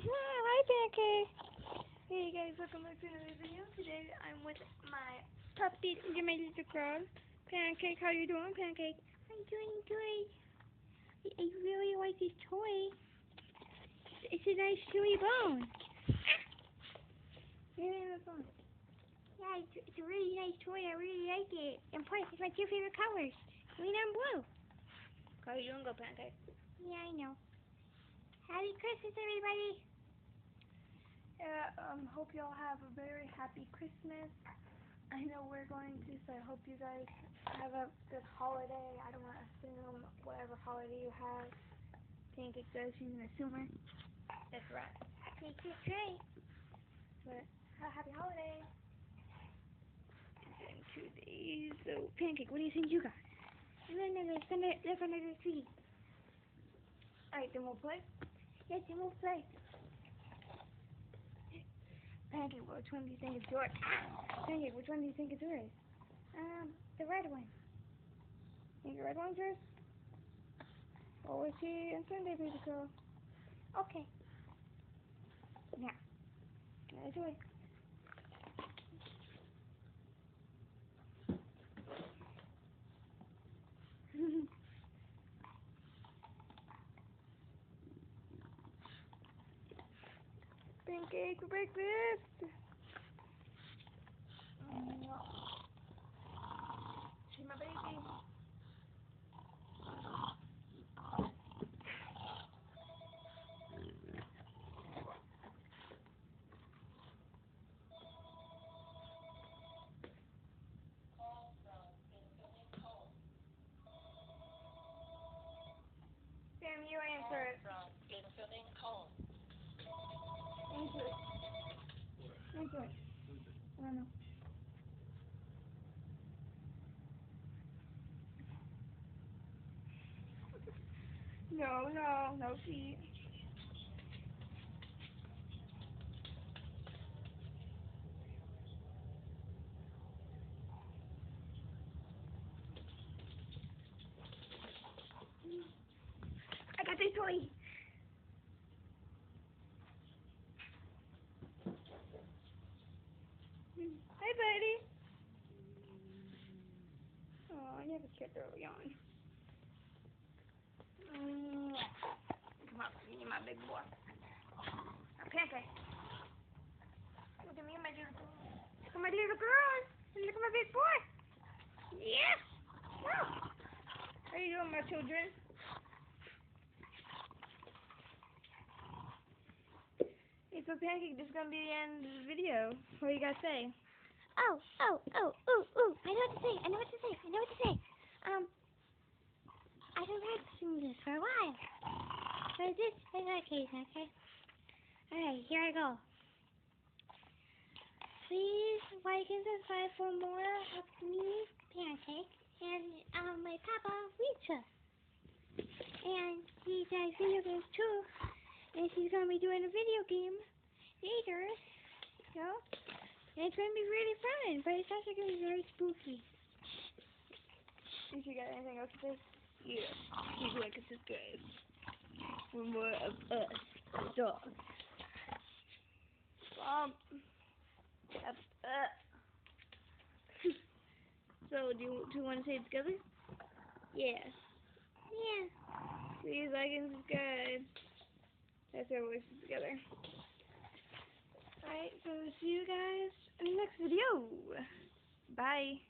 Hi, Pancake. Hey guys, welcome back to another video. Today I'm with my puppy, my little girl. Pancake, how you doing, Pancake? I'm doing good. I really like this toy. It's a nice chewy bone. Yeah, it's a really nice toy. I really like it. And plus, it's my two favorite colors, green and blue. How you doing, go Pancake? Yeah, I know. Happy Christmas, everybody. Yeah, hope you all have a very happy Christmas. I know we're going to, so I hope you guys have a good holiday. I don't want to assume whatever holiday you have. Pancake does, she's an assumer. That's right. That's right. But have a happy holiday. In 2 days. So, Pancake, what do you think you got? No, look under the tree. Alright, then we'll play? Yes, then we'll play. Pancake, which one do you think is yours? Pancake, which one do you think is yours? The red one. Think the red one's yours? Or was she on Sunday, baby girl? Okay. Now, let's do it. Pancake for breakfast. She's my baby. Sam, you answer it. Answer it. Answer it. I don't know. No, she. I got this toy. Hi, buddy. Oh, I never kissed early on. Come on, you're my big boy. Now, Pancake. Look at me and my little girl. Look at my little girl. And look at my big boy. Yeah. Wow. How you doing, my children? Hey, so Pancake, this is going to be the end of the video. What do you guys say? Oh. I know what to say. I know what to say. I've been practicing this for a while. So this is our case, okay? Alright, here I go. Please like and subscribe for more of me, Pancake, and my papa, Rita. And he does video games too. And she's going to be doing a video game later. So, and it's going to be really fun, but it's also going to be very spooky. If you got anything else to say? Yeah, please like and subscribe for more of us, dogs. So, do you want to say it together? Yeah. Yeah. Please like and subscribe. That's our voices together. Alright, so see you guys in the next video. Bye.